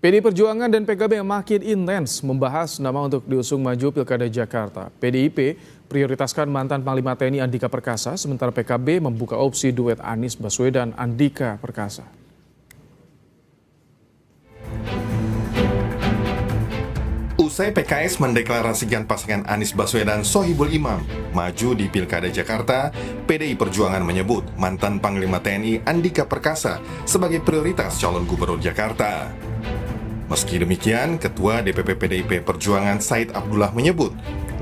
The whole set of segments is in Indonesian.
PDI Perjuangan dan PKB yang makin intens membahas nama untuk diusung maju Pilkada Jakarta. PDIP prioritaskan mantan Panglima TNI Andika Perkasa, sementara PKB membuka opsi duet Anies Baswedan Andika Perkasa. Usai PKS mendeklarasikan pasangan Anies Baswedan Sohibul Imam maju di Pilkada Jakarta, PDI Perjuangan menyebut mantan Panglima TNI Andika Perkasa sebagai prioritas calon gubernur Jakarta. Meski demikian, Ketua DPP PDIP Perjuangan Said Abdullah menyebut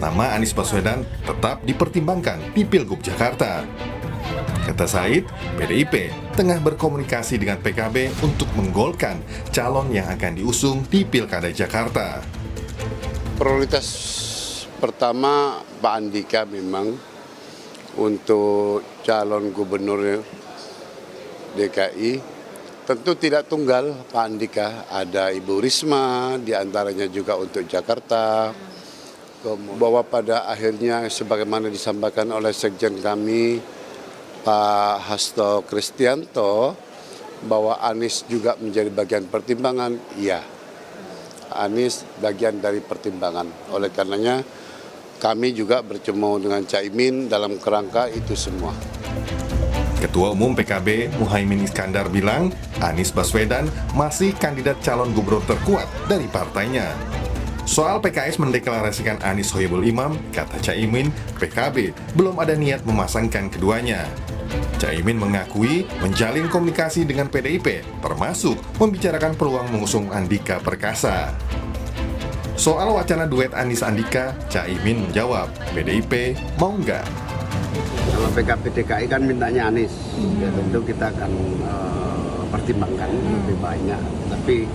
nama Anies Baswedan tetap dipertimbangkan di Pilgub Jakarta. Kata Said, PDIP tengah berkomunikasi dengan PKB untuk menggolkan calon yang akan diusung di Pilkada Jakarta. Prioritas pertama Pak Andika memang untuk calon gubernur DKI. Tentu tidak tunggal Pak Andika, ada Ibu Risma, diantaranya juga untuk Jakarta. Bahwa pada akhirnya sebagaimana disampaikan oleh Sekjen kami, Pak Hasto Kristianto, bahwa Anies juga menjadi bagian pertimbangan, iya. Anies bagian dari pertimbangan. Oleh karenanya kami juga bertemu dengan Caimin dalam kerangka itu semua. Ketua Umum PKB Muhaimin Iskandar bilang Anies Baswedan masih kandidat calon gubernur terkuat dari partainya. Soal PKS mendeklarasikan Anies Sohibul Imam, kata Caimin, PKB belum ada niat memasangkan keduanya. Caimin mengakui menjalin komunikasi dengan PDIP, termasuk membicarakan peluang mengusung Andika Perkasa. Soal wacana duet Anies Andika, Caimin menjawab, PDIP mau nggak? Kalau PKB DKI kan mintanya Anies, ya tentu kita akan pertimbangkan lebih banyak. Tapi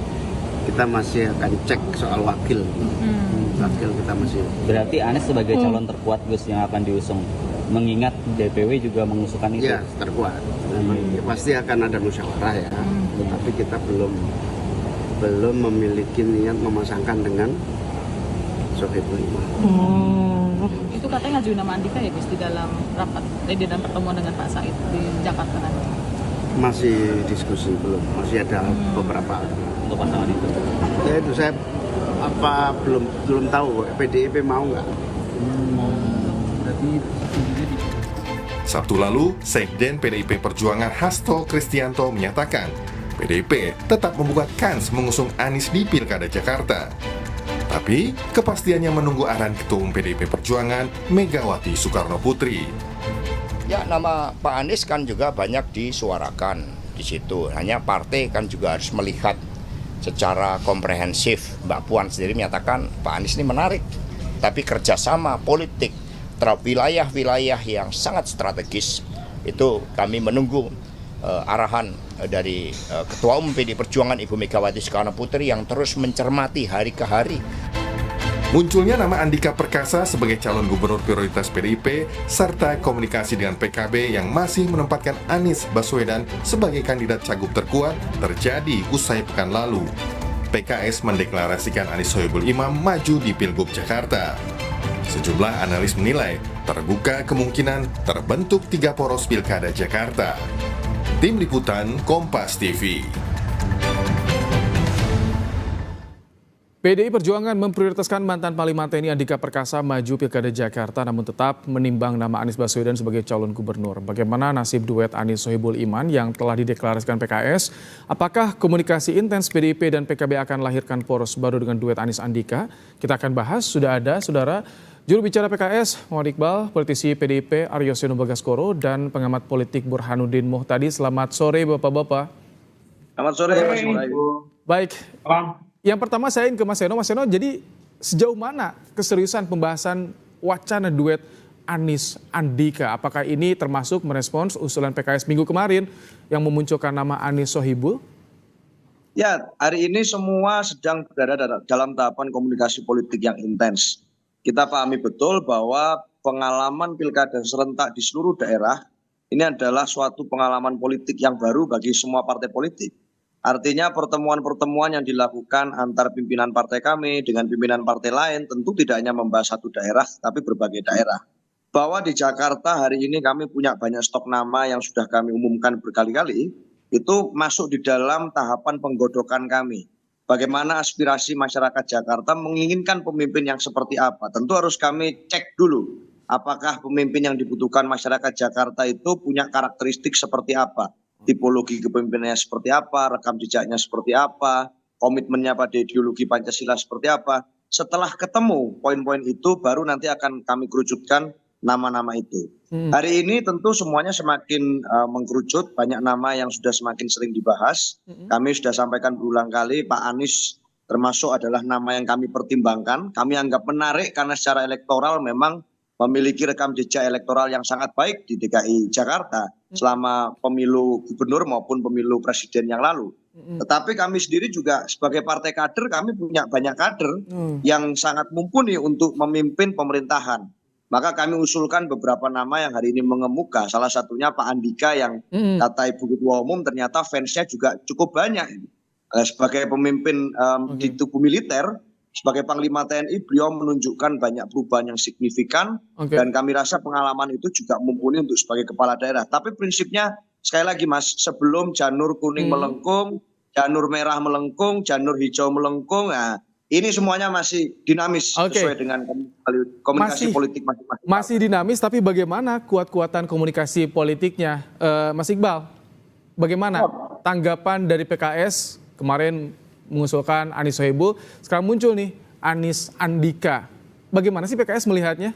kita masih akan cek soal wakil. Wakil kita masih. Berarti Anies sebagai calon terkuat Gus yang akan diusung. Mengingat DPW juga mengusulkan itu. Iya, terkuat. Ya, pasti akan ada musyawarah ya. Tapi kita belum memiliki niat memasangkan dengan Sohibul Imam. Itu katanya ngajuin nama Andika ya Gus di dalam rapat, di dalam pertemuan dengan Pak Said di Jakarta nanti. Masih diskusi belum, masih ada beberapa Untuk pasangan itu. Ya itu saya belum tahu PDIP mau nggak. Sabtu lalu, Sekjen PDIP Perjuangan Hasto Kristianto menyatakan PDIP tetap membuka kans mengusung Anies di Pilkada Jakarta. Tapi, kepastiannya menunggu arahan Ketua Umum PDIP Perjuangan, Megawati Soekarno Putri. Ya, nama Pak Anies kan juga banyak disuarakan di situ. Hanya partai kan juga harus melihat secara komprehensif. Mbak Puan sendiri menyatakan Pak Anies ini menarik. Tapi kerjasama politik terhadap wilayah-wilayah yang sangat strategis, itu kami menunggu arahan dari Ketua Umum PDI Perjuangan Ibu Megawati Soekarno Putri yang terus mencermati hari ke hari. Munculnya nama Andika Perkasa sebagai calon gubernur prioritas PDIP serta komunikasi dengan PKB yang masih menempatkan Anies Baswedan sebagai kandidat cagup terkuat terjadi usai pekan lalu. PKS mendeklarasikan Anies Sohibul Imam maju di Pilgub Jakarta. Sejumlah analis menilai terbuka kemungkinan terbentuk 3 poros Pilkada Jakarta. Tim Liputan Kompas TV. PDI Perjuangan memprioritaskan mantan Panglima TNI Andika Perkasa maju Pilkada Jakarta, namun tetap menimbang nama Anies Baswedan sebagai calon gubernur. Bagaimana nasib duet Anies Sohibul Imam yang telah dideklarasikan PKS? Apakah komunikasi intens PDIP dan PKB akan lahirkan poros baru dengan duet Anies Andika? Kita akan bahas, sudah ada saudara juru bicara PKS, Muhammad Iqbal, politisi PDIP Aryo Seno Bagaskoro, dan pengamat politik Burhanuddin Muhtadi. Selamat sore Bapak-Bapak. Selamat sore Mas Ibu. Baik. Yang pertama saya ingin ke Mas Seno. Mas Seno, jadi sejauh mana keseriusan pembahasan wacana duet Anies Andika? Apakah ini termasuk merespons usulan PKS minggu kemarin yang memunculkan nama Anies Sohibul? Ya, hari ini semua sedang berada dalam tahapan komunikasi politik yang intens. Kita pahami betul bahwa pengalaman pilkada serentak di seluruh daerah ini adalah suatu pengalaman politik yang baru bagi semua partai politik. Artinya pertemuan-pertemuan yang dilakukan antar pimpinan partai kami dengan pimpinan partai lain tentu tidak hanya membahas satu daerah, tapi berbagai daerah. Bahwa di Jakarta hari ini kami punya banyak stok nama yang sudah kami umumkan berkali-kali, itu masuk di dalam tahapan penggodokan kami. bagaimana aspirasi masyarakat Jakarta menginginkan pemimpin yang seperti apa. Tentu harus kami cek dulu apakah pemimpin yang dibutuhkan masyarakat Jakarta itu punya karakteristik seperti apa, tipologi kepemimpinannya seperti apa, rekam jejaknya seperti apa, komitmennya pada ideologi Pancasila seperti apa. Setelah ketemu poin-poin itu baru nanti akan kami kerucutkan nama-nama itu. Hari ini tentu semuanya semakin mengkerucut, banyak nama yang sudah semakin sering dibahas. Kami sudah sampaikan berulang kali, Pak Anies termasuk adalah nama yang kami pertimbangkan. Kami anggap menarik karena secara elektoral memang memiliki rekam jejak elektoral yang sangat baik di DKI Jakarta selama pemilu gubernur maupun pemilu presiden yang lalu. Tetapi kami sendiri juga sebagai partai kader, kami punya banyak kader yang sangat mumpuni untuk memimpin pemerintahan. Maka kami usulkan beberapa nama yang hari ini mengemuka. Salah satunya Pak Andika yang kata Ibu Ketua Umum ternyata fansnya juga cukup banyak. Sebagai pemimpin di tubuh militer, sebagai Panglima TNI, beliau menunjukkan banyak perubahan yang signifikan. Dan kami rasa pengalaman itu juga mumpuni untuk sebagai kepala daerah. Tapi prinsipnya sekali lagi Mas, sebelum janur kuning melengkung, janur merah melengkung, janur hijau melengkung, nah, ini semuanya masih dinamis sesuai dengan komunikasi politik masing-masing. Masih dinamis, tapi bagaimana kuat-kuatan komunikasi politiknya? Mas Iqbal, bagaimana tanggapan dari PKS kemarin mengusulkan Anies Sohibul, sekarang muncul nih Anies Andika. Bagaimana sih PKS melihatnya?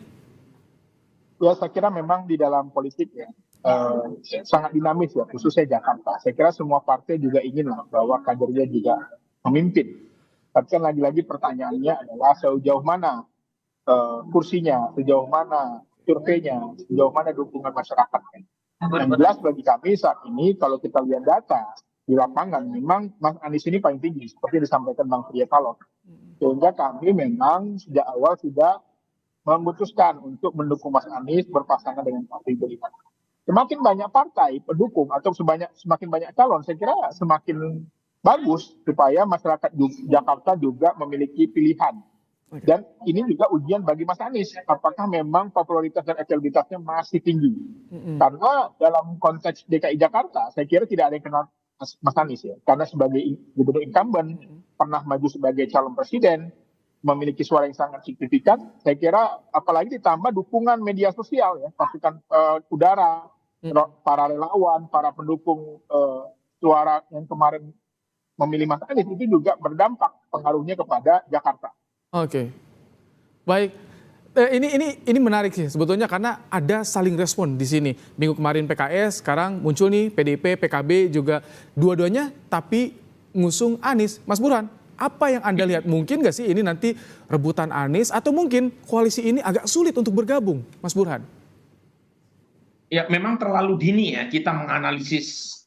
Ya, saya kira memang di dalam politik ya sangat dinamis ya, khususnya Jakarta. Saya kira semua partai juga ingin bahwa kadernya juga memimpin. Tapi kan lagi-lagi pertanyaannya adalah sejauh mana kursinya, sejauh mana surveinya, sejauh mana dukungan masyarakat. Yang jelas bagi kami saat ini kalau kita lihat data di lapangan memang Mas Anies ini paling tinggi seperti disampaikan Bang Surya Paloh. Sehingga kami memang sejak awal sudah memutuskan untuk mendukung Mas Anies berpasangan dengan Pak Sohibul Iman. Semakin banyak partai pendukung atau semakin banyak calon, saya kira semakin bagus supaya masyarakat Jakarta juga memiliki pilihan. Dan ini juga ujian bagi Mas Anies, apakah memang popularitas dan elektabilitasnya masih tinggi. Karena dalam konteks DKI Jakarta, saya kira tidak ada yang kenal Mas Anies ya. Karena sebagai gubernur incumbent, pernah maju sebagai calon presiden, memiliki suara yang sangat signifikan. Saya kira apalagi ditambah dukungan media sosial ya, pasukan udara, para relawan, para pendukung suara yang kemarin memilih Mas Anies itu juga berdampak pengaruhnya kepada Jakarta. Oke, baik. Ini menarik sih sebetulnya karena ada saling respon di sini. Minggu kemarin PKS, sekarang muncul nih PDIP, PKB juga dua-duanya tapi ngusung Anies. Mas Burhan, apa yang Anda lihat? Mungkin nggak sih ini nanti rebutan Anies atau mungkin koalisi ini agak sulit untuk bergabung, Mas Burhan? Ya memang terlalu dini ya kita menganalisis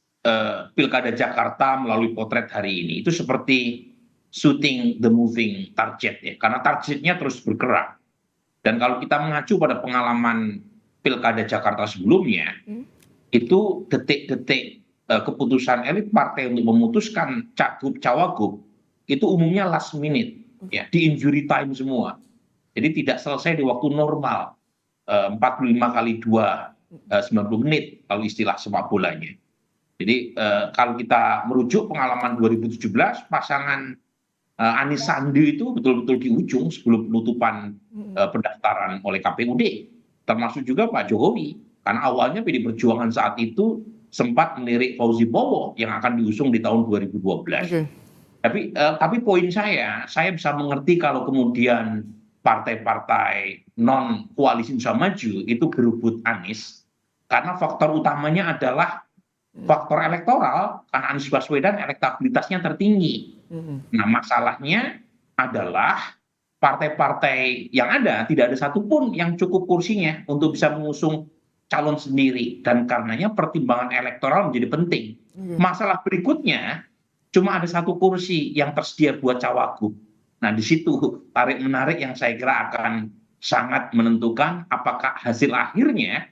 Pilkada Jakarta melalui potret hari ini. Itu seperti shooting the moving target ya, karena targetnya terus bergerak. Dan kalau kita mengacu pada pengalaman Pilkada Jakarta sebelumnya, itu detik-detik keputusan elit partai untuk memutuskan cagup cawagup itu umumnya last minute, ya, di injury time semua. Jadi tidak selesai di waktu normal, 45x2, 90 menit kalau istilah sepak bolanya. Jadi kalau kita merujuk pengalaman 2017, pasangan Anies Sandi itu betul-betul di ujung sebelum penutupan pendaftaran oleh KPUD, termasuk juga Pak Jokowi, karena awalnya PD Perjuangan saat itu sempat melirik Fauzi Bowo yang akan diusung di tahun 2012. Tapi poin saya bisa mengerti kalau kemudian partai-partai non koalisi Indonesia Maju itu berebut Anies, karena faktor utamanya adalah faktor elektoral, karena Anies Baswedan elektabilitasnya tertinggi. Nah masalahnya adalah partai-partai yang ada tidak ada satupun yang cukup kursinya untuk bisa mengusung calon sendiri, dan karenanya pertimbangan elektoral menjadi penting. Masalah berikutnya cuma ada satu kursi yang tersedia buat cawagup. Nah di situ tarik menarik yang saya kira akan sangat menentukan apakah hasil akhirnya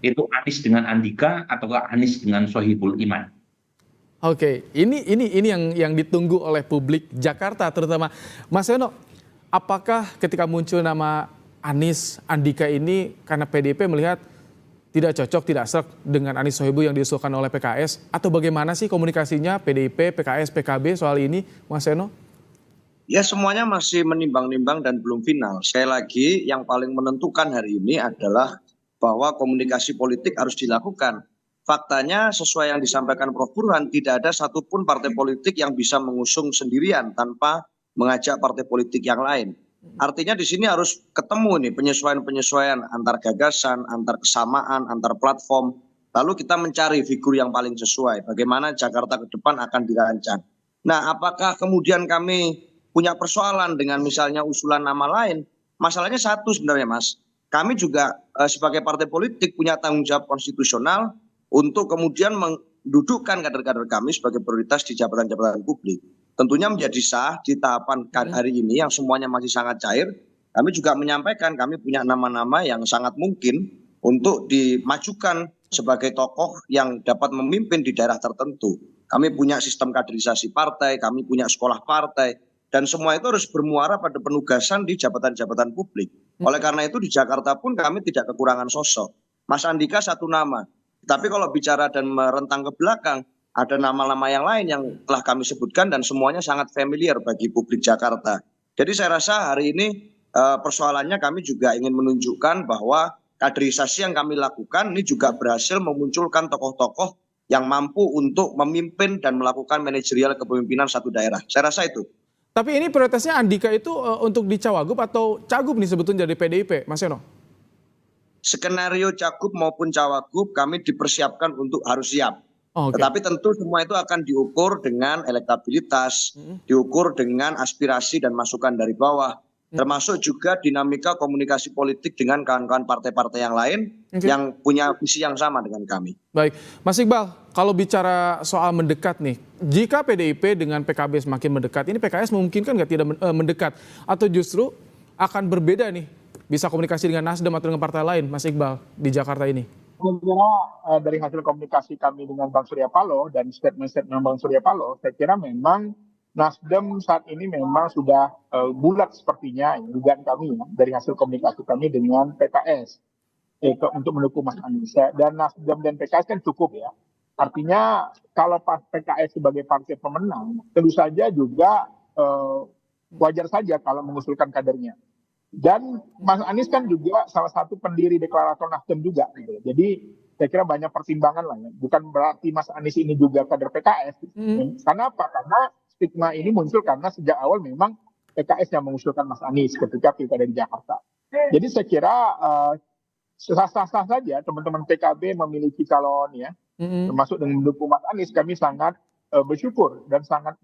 itu Anies dengan Andika atau Anies dengan Sohibul Iman. Oke, ini yang ditunggu oleh publik Jakarta terutama. Mas Yono, apakah ketika muncul nama Anies Andika ini karena PDIP melihat tidak cocok, tidak serk dengan Anies Sohibul yang diusulkan oleh PKS, atau bagaimana sih komunikasinya PDIP, PKS, PKB soal ini, Mas Yono? Ya semuanya masih menimbang-nimbang dan belum final. Sekali lagi yang paling menentukan hari ini adalah bahwa komunikasi politik harus dilakukan. Faktanya sesuai yang disampaikan Prof. Burhan, tidak ada satupun partai politik yang bisa mengusung sendirian tanpa mengajak partai politik yang lain. Artinya di sini harus ketemu nih penyesuaian-penyesuaian antar gagasan, antar kesamaan, antar platform. Lalu kita mencari figur yang paling sesuai. Bagaimana Jakarta ke depan akan dirancang. Nah, apakah kemudian kami punya persoalan dengan misalnya usulan nama lain? Masalahnya satu sebenarnya, Mas. Kami juga sebagai partai politik punya tanggung jawab konstitusional untuk kemudian mendudukkan kader-kader kami sebagai prioritas di jabatan-jabatan publik. Tentunya menjadi sah di tahapan hari ini yang semuanya masih sangat cair. Kami juga menyampaikan kami punya nama-nama yang sangat mungkin untuk dimajukan sebagai tokoh yang dapat memimpin di daerah tertentu. Kami punya sistem kaderisasi partai, kami punya sekolah partai, dan semua itu harus bermuara pada penugasan di jabatan-jabatan publik. Oleh karena itu di Jakarta pun kami tidak kekurangan sosok. Mas Andika satu nama. Tapi kalau bicara dan merentang ke belakang, ada nama-nama yang lain yang telah kami sebutkan dan semuanya sangat familiar bagi publik Jakarta. Jadi saya rasa hari ini persoalannya kami juga ingin menunjukkan bahwa kaderisasi yang kami lakukan ini juga berhasil memunculkan tokoh-tokoh yang mampu untuk memimpin dan melakukan manajerial kepemimpinan satu daerah. Saya rasa itu. Tapi ini prioritasnya Andika itu untuk di Cawagup atau Cagup nih sebetulnya dari PDIP, Mas Yono? Skenario Cagup maupun Cawagup kami dipersiapkan untuk harus siap. Tetapi tentu semua itu akan diukur dengan elektabilitas, diukur dengan aspirasi dan masukan dari bawah. Termasuk juga dinamika komunikasi politik dengan kawan-kawan partai-partai yang lain yang punya visi yang sama dengan kami. Baik, Mas Iqbal, kalau bicara soal mendekat nih, jika PDIP dengan PKB semakin mendekat, ini PKS memungkinkan nggak tidak mendekat? Atau justru akan berbeda nih, bisa komunikasi dengan Nasdem atau dengan partai lain, Mas Iqbal, di Jakarta ini? Saya kira dari hasil komunikasi kami dengan Bang Surya Paloh dan statement-statement Bang Surya Paloh, saya kira memang Nasdem saat ini memang sudah bulat sepertinya dugaan kami ya, dari hasil komunikasi kami dengan PKS untuk mendukung Mas Anies. Dan Nasdem dan PKS kan cukup ya. Artinya kalau PKS sebagai partai pemenang, tentu saja juga wajar saja kalau mengusulkan kadernya. Dan Mas Anies kan juga salah satu pendiri deklarator Nasdem juga. Gitu. Jadi saya kira banyak pertimbangan lah ya. Bukan berarti Mas Anies ini juga kader PKS. Karena apa? Karena stigma ini muncul karena sejak awal memang PKS yang mengusulkan Mas Anies ketika pilkada di Jakarta. Jadi saya kira sah-sah saja teman-teman PKB memiliki calon ya, termasuk dengan mendukung Mas Anies. Kami sangat bersyukur dan sangat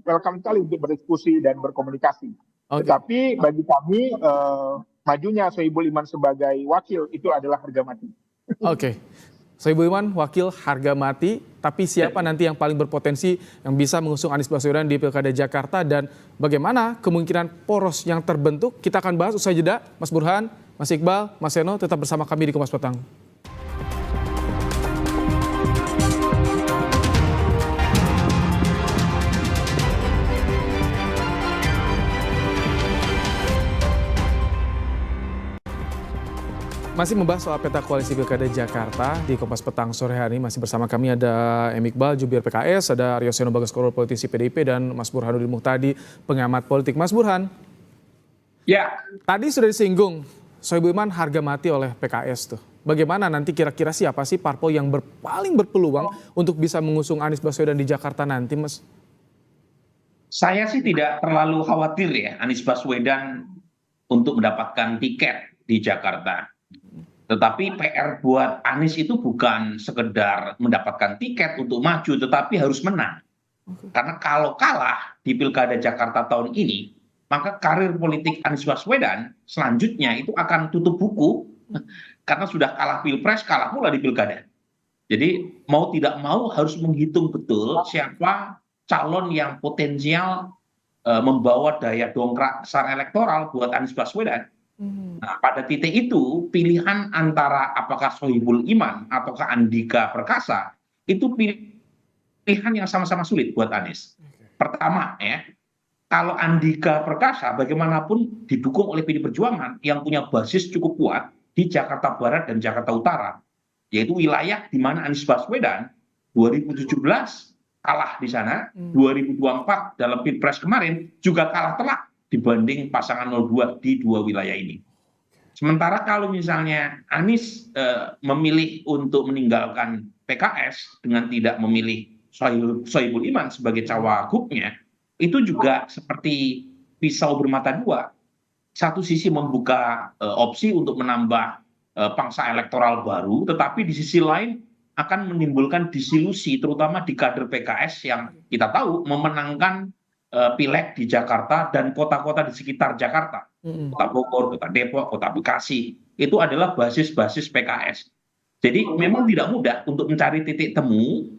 welcome sekali untuk berdiskusi dan berkomunikasi. Tetapi bagi kami majunya Sohibul Iman sebagai wakil itu adalah harga mati. Sohibul Iman wakil harga mati, tapi siapa nanti yang paling berpotensi yang bisa mengusung Anies Baswedan di Pilkada Jakarta dan bagaimana kemungkinan poros yang terbentuk? Kita akan bahas usai jeda. Mas Burhan, Mas Iqbal, Mas Seno tetap bersama kami di Kompas Petang. Masih membahas soal peta koalisi Pilkada Jakarta di Kompas Petang sore hari ini. Masih bersama kami ada M. Iqbal, jubir PKS, ada Aryo Seno Bagaskorul, politisi PDIP, dan Mas Burhanuddin Muhtadi, pengamat politik. Mas Burhan, ya tadi sudah disinggung Sohibul Iman harga mati oleh PKS tuh. Bagaimana nanti kira-kira siapa sih parpol yang paling berpeluang untuk bisa mengusung Anies Baswedan di Jakarta nanti, Mas? Saya sih tidak terlalu khawatir ya Anies Baswedan untuk mendapatkan tiket di Jakarta. Tetapi PR buat Anies itu bukan sekedar mendapatkan tiket untuk maju, tetapi harus menang. Karena kalau kalah di Pilkada Jakarta tahun ini, maka karir politik Anies Baswedan selanjutnya itu akan tutup buku, karena sudah kalah Pilpres, kalah pula di Pilkada. Jadi mau tidak mau harus menghitung betul siapa calon yang potensial membawa daya dongkrak secara elektoral buat Anies Baswedan. Nah, pada titik itu pilihan antara apakah Sohibul Iman ataukah Andika Perkasa itu pilihan yang sama-sama sulit buat Anies. Pertama ya, kalau Andika Perkasa bagaimanapun didukung oleh PD Perjuangan yang punya basis cukup kuat di Jakarta Barat dan Jakarta Utara, yaitu wilayah di mana Anies Baswedan 2017 kalah di sana, 2024 dalam Pilpres kemarin juga kalah telak dibanding pasangan 02 di dua wilayah ini. Sementara kalau misalnya Anies memilih untuk meninggalkan PKS dengan tidak memilih Sohibul Iman sebagai cawagupnya, itu juga seperti pisau bermata dua. Satu sisi membuka opsi untuk menambah pangsa elektoral baru, tetapi di sisi lain akan menimbulkan disilusi, terutama di kader PKS yang kita tahu memenangkan pileg di Jakarta dan kota-kota di sekitar Jakarta, kota Bogor, kota Depok, kota Bekasi, itu adalah basis-basis PKS. Jadi memang tidak mudah untuk mencari titik temu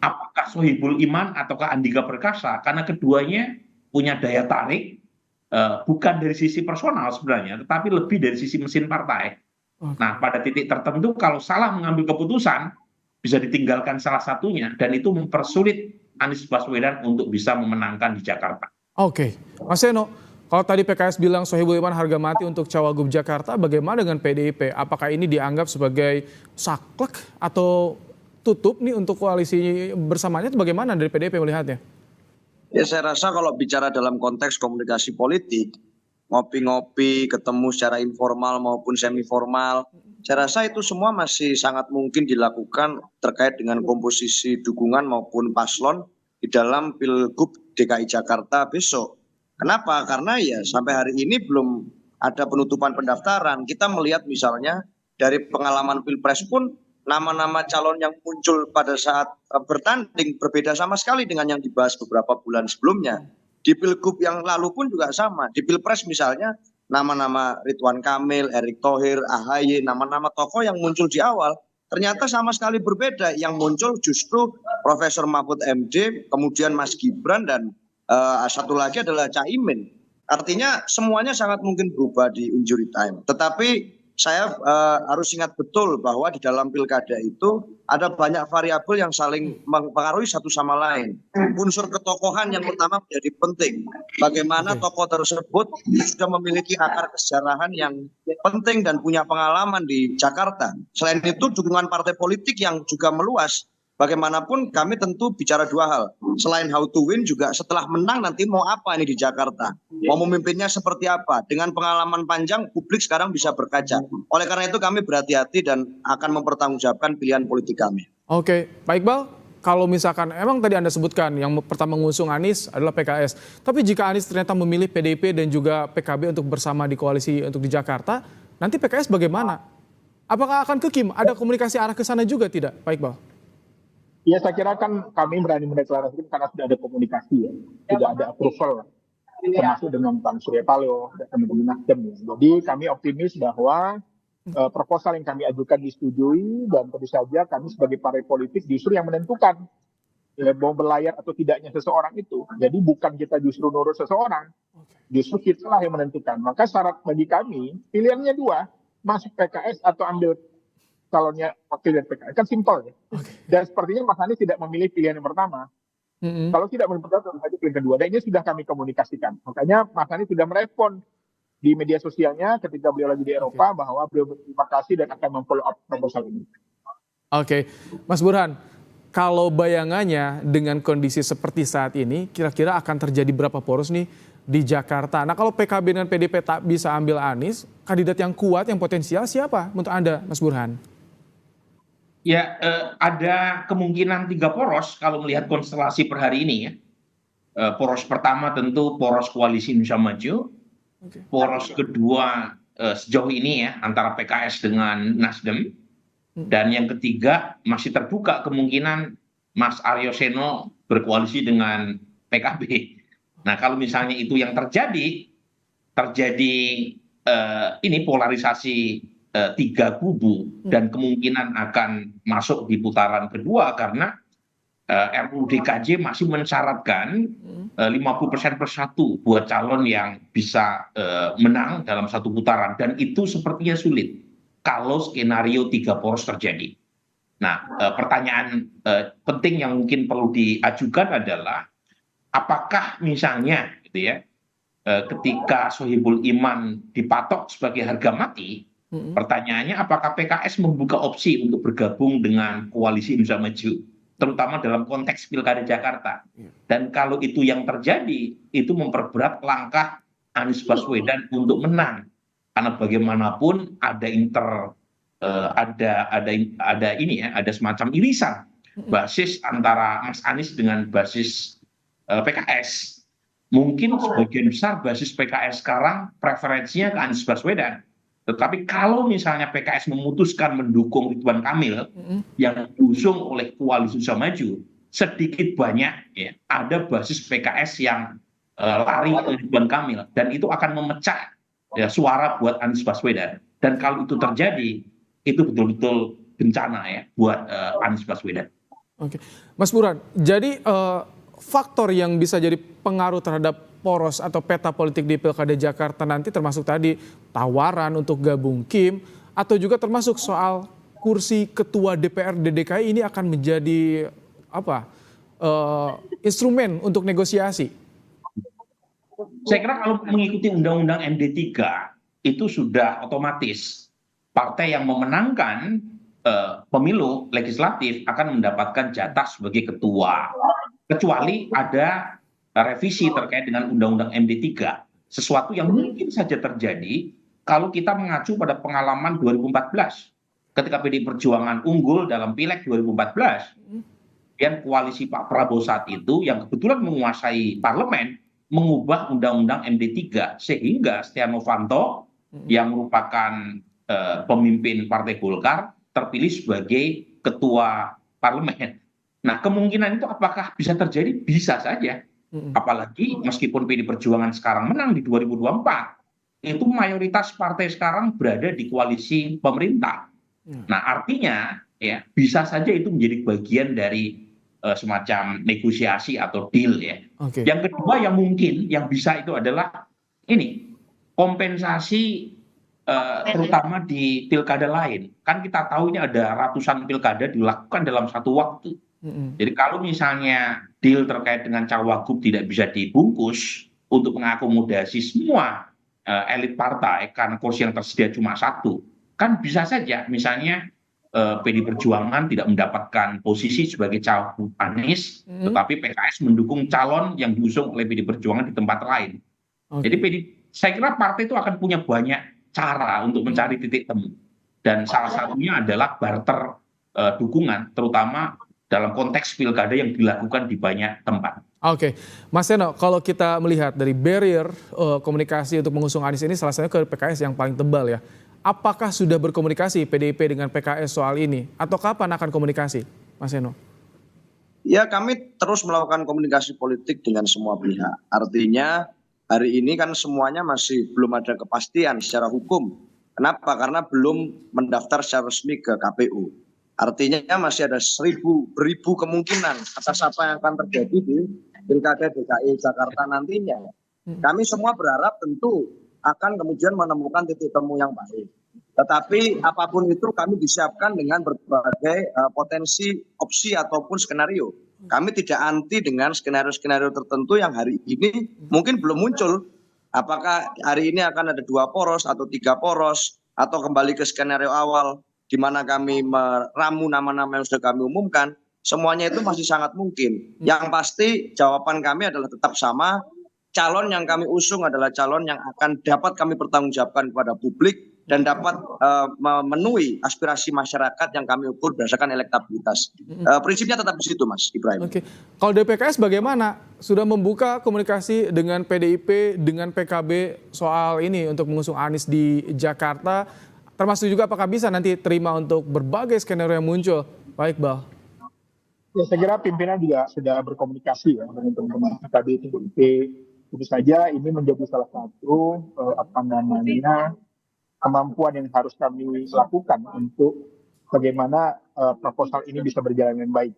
apakah Sohibul Iman ataukah Andika Perkasa, karena keduanya punya daya tarik bukan dari sisi personal sebenarnya, tetapi lebih dari sisi mesin partai. Nah, pada titik tertentu kalau salah mengambil keputusan bisa ditinggalkan salah satunya, dan itu mempersulit Anies Baswedan untuk bisa memenangkan di Jakarta. Oke, Mas Seno, kalau tadi PKS bilang Sohibul Iman harga mati untuk Cawagup Jakarta, bagaimana dengan PDIP? Apakah ini dianggap sebagai saklek atau tutup nih untuk koalisi bersamanya? Itu bagaimana dari PDIP melihatnya? Ya, saya rasa kalau bicara dalam konteks komunikasi politik, ngopi-ngopi, ketemu secara informal maupun semi formal, saya rasa itu semua masih sangat mungkin dilakukan terkait dengan komposisi dukungan maupun paslon di dalam Pilgub DKI Jakarta besok. Kenapa? Karena ya sampai hari ini belum ada penutupan pendaftaran. Kita melihat misalnya dari pengalaman Pilpres pun nama-nama calon yang muncul pada saat bertanding berbeda sama sekali dengan yang dibahas beberapa bulan sebelumnya. Di Pilgub yang lalu pun juga sama. Di Pilpres misalnya nama-nama Ridwan Kamil, Erick Thohir, AHY, nama-nama tokoh yang muncul di awal ternyata sama sekali berbeda. Yang muncul justru Profesor Mahfud MD, kemudian Mas Gibran, dan satu lagi adalah Caimin. Artinya semuanya sangat mungkin berubah di injury time. Tetapi saya harus ingat betul bahwa di dalam pilkada itu ada banyak variabel yang saling mempengaruhi satu sama lain. Unsur ketokohan yang pertama menjadi penting. Bagaimana tokoh tersebut sudah memiliki akar kesejarahan yang penting dan punya pengalaman di Jakarta. Selain itu dukungan partai politik yang juga meluas. Bagaimanapun kami tentu bicara dua hal. Selain how to win juga setelah menang nanti mau apa ini di Jakarta. Mau memimpinnya seperti apa. Dengan pengalaman panjang publik sekarang bisa berkaca. Oleh karena itu kami berhati-hati dan akan mempertanggungjawabkan pilihan politik kami. Oke, Pak Iqbal, kalau misalkan emang tadi Anda sebutkan yang pertama mengusung Anies adalah PKS. Tapi jika Anies ternyata memilih PDIP dan juga PKB untuk bersama di koalisi untuk di Jakarta, nanti PKS bagaimana? Apakah akan ke Kim? Ada komunikasi arah ke sana juga tidak, Pak Iqbal? Ya, saya kira kan kami berani mendeklarasikan karena sudah ada komunikasi ya, sudah ada approval termasuk dengan Bang Surya Paloh dan teman-teman Nasdem. Jadi kami optimis bahwa proposal yang kami ajukan disetujui, dan tentu saja kami sebagai partai politik justru yang menentukan mau berlayar atau tidaknya seseorang itu. Jadi bukan kita justru nurut seseorang, justru kita lah yang menentukan. Maka syarat bagi kami pilihannya dua, masuk PKS atau ambil calonnya wakil dari PKS, kan simpel ya. Dan sepertinya Mas Anies tidak memilih pilihan yang pertama. Kalau tidak memilih pertama, tentu saja pilihan kedua. Dan ini sudah kami komunikasikan. Makanya Mas Anies sudah merespon di media sosialnya ketika beliau lagi di Eropa bahwa beliau berterima kasih dan akan memfollow up proposal ini. Oke, Mas Burhan, kalau bayangannya dengan kondisi seperti saat ini, kira-kira akan terjadi berapa poros nih di Jakarta? Nah, kalau PKB dan PDIP tak bisa ambil Anies, kandidat yang kuat, yang potensial siapa menurut Anda, Mas Burhan? Ya, ada kemungkinan 3 poros kalau melihat konstelasi per hari ini ya. Poros pertama tentu poros koalisi Indonesia Maju. Poros kedua sejauh ini ya antara PKS dengan Nasdem. Dan yang ketiga masih terbuka kemungkinan Mas Aryo Seno berkoalisi dengan PKB. Nah, kalau misalnya itu yang terjadi ini polarisasi 3 kubu dan kemungkinan akan masuk di putaran kedua karena RUU DKJ masih mensyaratkan 50% per satu buat calon yang bisa menang dalam satu putaran, dan itu sepertinya sulit kalau skenario 3 poros terjadi. Nah, pertanyaan penting yang mungkin perlu diajukan adalah apakah misalnya gitu ya, ketika Sohibul Iman dipatok sebagai harga mati, pertanyaannya apakah PKS membuka opsi untuk bergabung dengan koalisi Indonesia Maju? terutama dalam konteks Pilkada Jakarta. Dan kalau itu yang terjadi, itu memperberat langkah Anies Baswedan untuk menang. Karena bagaimanapun ada ada semacam irisan basis antara Mas Anies dengan basis PKS. Mungkin sebagian besar basis PKS sekarang preferensinya ke Anies Baswedan. Tetapi kalau misalnya PKS memutuskan mendukung Ridwan Kamil yang diusung oleh Koalisi Indonesia Maju, sedikit banyak ya, ada basis PKS yang lari ke Ridwan Kamil, dan itu akan memecah ya, suara buat Anies Baswedan. Dan kalau itu terjadi, itu betul-betul bencana ya buat Anies Baswedan. Oke, Mas Burhan, jadi faktor yang bisa jadi pengaruh terhadap poros atau peta politik di Pilkada Jakarta nanti termasuk tadi tawaran untuk gabung Kim, atau juga termasuk soal kursi ketua DPRD DKI ini akan menjadi instrumen untuk negosiasi? Saya kira kalau mengikuti Undang-Undang MD3 itu sudah otomatis partai yang memenangkan pemilu legislatif akan mendapatkan jatah sebagai ketua, kecuali ada revisi terkait dengan Undang-Undang MD3, sesuatu yang mungkin saja terjadi kalau kita mengacu pada pengalaman 2014 ketika PDI Perjuangan unggul dalam Pileg 2014, dan koalisi Pak Prabowo saat itu yang kebetulan menguasai parlemen mengubah Undang-Undang MD3 sehingga Setia Novanto yang merupakan pemimpin Partai Golkar terpilih sebagai ketua parlemen. Nah, kemungkinan itu apakah bisa terjadi? Bisa saja. Apalagi meskipun PDI Perjuangan sekarang menang di 2024, itu mayoritas partai sekarang berada di koalisi pemerintah. Nah, artinya ya bisa saja itu menjadi bagian dari semacam negosiasi atau deal ya. Yang kedua yang mungkin yang bisa itu adalah ini kompensasi terutama di pilkada lain. Kan kita tahu ini ada ratusan pilkada dilakukan dalam satu waktu. Jadi kalau misalnya deal terkait dengan cawagup tidak bisa dibungkus untuk mengakomodasi semua elit partai karena kursi yang tersedia cuma satu, kan bisa saja misalnya PDI Perjuangan tidak mendapatkan posisi sebagai cawagup Anies, tetapi PKS mendukung calon yang diusung oleh PDI Perjuangan di tempat lain. Jadi saya kira partai itu akan punya banyak cara untuk mencari titik temu, dan salah satunya adalah barter dukungan, terutama dalam konteks pilkada yang dilakukan di banyak tempat. Oke, Mas Seno, kalau kita melihat dari barrier komunikasi untuk mengusung Anies ini salah satunya ke PKS yang paling tebal ya. Apakah sudah berkomunikasi PDIP dengan PKS soal ini? Atau kapan akan komunikasi, Mas Seno? Ya, kami terus melakukan komunikasi politik dengan semua pihak. Artinya hari ini kan semuanya masih belum ada kepastian secara hukum. Kenapa? Karena belum mendaftar secara resmi ke KPU. Artinya masih ada beribu kemungkinan atas apa yang akan terjadi di Pilkada DKI Jakarta nantinya. Kami semua berharap tentu akan kemudian menemukan titik temu yang baik. Tetapi apapun itu kami disiapkan dengan berbagai potensi opsi ataupun skenario. Kami tidak anti dengan skenario-skenario tertentu yang hari ini mungkin belum muncul. Apakah hari ini akan ada 2 poros atau 3 poros atau kembali ke skenario awal di mana kami meramu nama-nama yang sudah kami umumkan, semuanya itu masih sangat mungkin. Yang pasti jawaban kami adalah tetap sama, calon yang kami usung adalah calon yang akan dapat kami pertanggungjawabkan kepada publik dan dapat memenuhi aspirasi masyarakat yang kami ukur berdasarkan elektabilitas. Prinsipnya tetap di situ, Mas Ibrahim. Oke. Kalau DPKS bagaimana? Sudah membuka komunikasi dengan PDIP, dengan PKB soal ini untuk mengusung Anies di Jakarta? Termasuk juga apakah bisa nanti terima untuk berbagai skenario yang muncul? Baik, Bal. Ya, saya kira pimpinan juga sudah berkomunikasi ya dengan teman-teman PKB, PDIP. Tentu saja ini menjadi salah satu kemampuan yang harus kami lakukan untuk bagaimana proposal ini bisa berjalan dengan baik.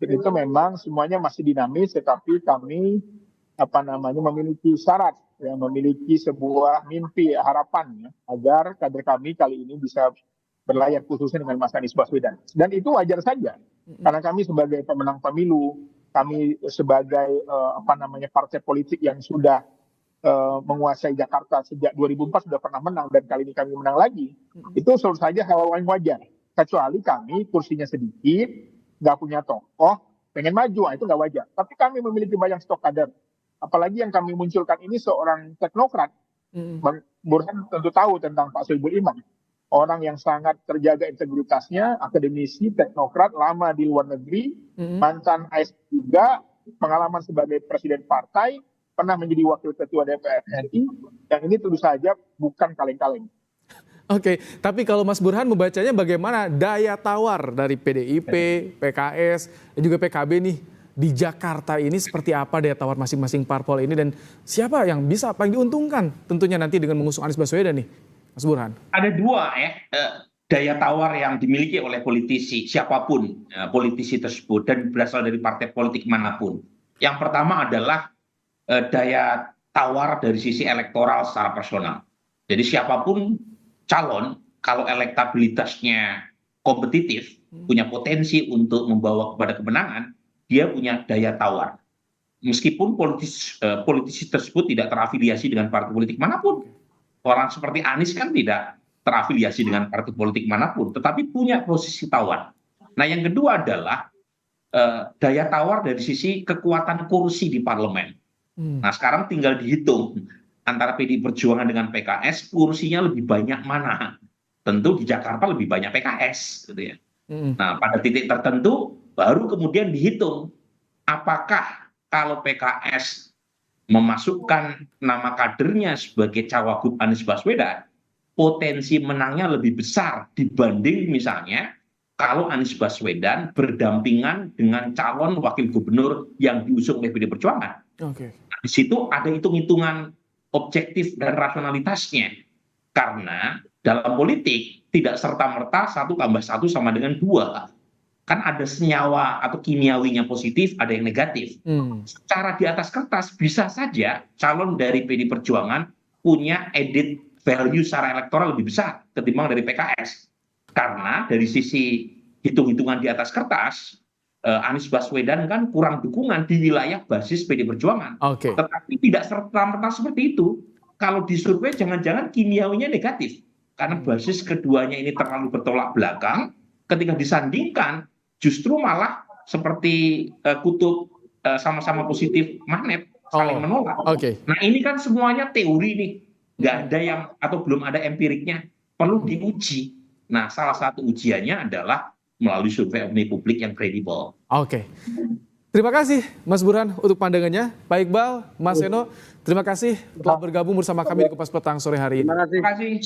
Jadi itu memang semuanya masih dinamis, tetapi kami memiliki syarat, ya, memiliki sebuah mimpi, harapan ya, agar kader kami kali ini bisa berlayar khususnya dengan Mas Anies Baswedan. Dan itu wajar saja, karena kami sebagai pemenang pemilu, kami sebagai partai politik yang sudah menguasai Jakarta sejak 2004 sudah pernah menang dan kali ini kami menang lagi. Itu selalu saja hal yang wajar. Kecuali kami kursinya sedikit, nggak punya tokoh, pengen maju, itu nggak wajar. Tapi kami memiliki banyak stok kader. Apalagi yang kami munculkan ini seorang teknokrat. Bang Burhan tentu tahu tentang Pak Sohibul Iman. Orang yang sangat terjaga integritasnya, akademisi, teknokrat, lama di luar negeri, mantan ASN juga, pengalaman sebagai presiden partai, pernah menjadi wakil ketua DPR RI, yang ini tentu saja bukan kaleng-kaleng. Oke, tapi kalau Mas Burhan membacanya bagaimana daya tawar dari PDIP, PKS, dan juga PKB nih di Jakarta ini seperti apa daya tawar masing-masing parpol ini dan siapa yang bisa paling diuntungkan tentunya nanti dengan mengusung Anies Baswedan nih, Mas Burhan? Ada dua daya tawar yang dimiliki oleh politisi siapapun politisi tersebut dan berasal dari partai politik manapun. Yang pertama adalah daya tawar dari sisi elektoral secara personal. Jadi siapapun calon kalau elektabilitasnya kompetitif, punya potensi untuk membawa kepada kemenangan, dia punya daya tawar. Meskipun politisi tersebut tidak terafiliasi dengan partai politik manapun. Orang seperti Anies kan tidak terafiliasi dengan partai politik manapun, tetapi punya posisi tawar. Nah, yang kedua adalah daya tawar dari sisi kekuatan kursi di parlemen. Nah, sekarang tinggal dihitung antara PDI Perjuangan dengan PKS, kursinya lebih banyak mana? Tentu di Jakarta lebih banyak PKS, gitu ya. Nah, pada titik tertentu baru kemudian dihitung apakah kalau PKS memasukkan nama kadernya sebagai cawagup Anies Baswedan, potensi menangnya lebih besar dibanding misalnya kalau Anies Baswedan berdampingan dengan calon wakil gubernur yang diusung oleh PDI Perjuangan. Nah, di situ ada hitung-hitungan objektif dan rasionalitasnya. Karena dalam politik tidak serta-merta 1 tambah 1 sama dengan 2. Kan ada senyawa atau kimiawinya positif, ada yang negatif. Secara di atas kertas bisa saja calon dari PDI Perjuangan punya added value secara elektoral lebih besar ketimbang dari PKS. Karena dari sisi hitung-hitungan di atas kertas, Anies Baswedan kan kurang dukungan di wilayah basis PDI Perjuangan. Tetapi tidak serta-merta seperti itu. Kalau disurvei jangan-jangan kimiawinya negatif. Karena basis keduanya ini terlalu bertolak belakang. Ketika disandingkan justru malah seperti kutub sama-sama positif magnet saling menolak. Nah, ini kan semuanya teori nih. Nggak ada yang atau belum ada empiriknya. Perlu diuji. Nah, salah satu ujiannya adalah melalui survei opini publik yang kredibel. Terima kasih Mas Burhan untuk pandangannya. Pak Iqbal, Mas Eno, terima kasih telah bergabung bersama kami di Kupas Petang sore hari ini. Terima kasih.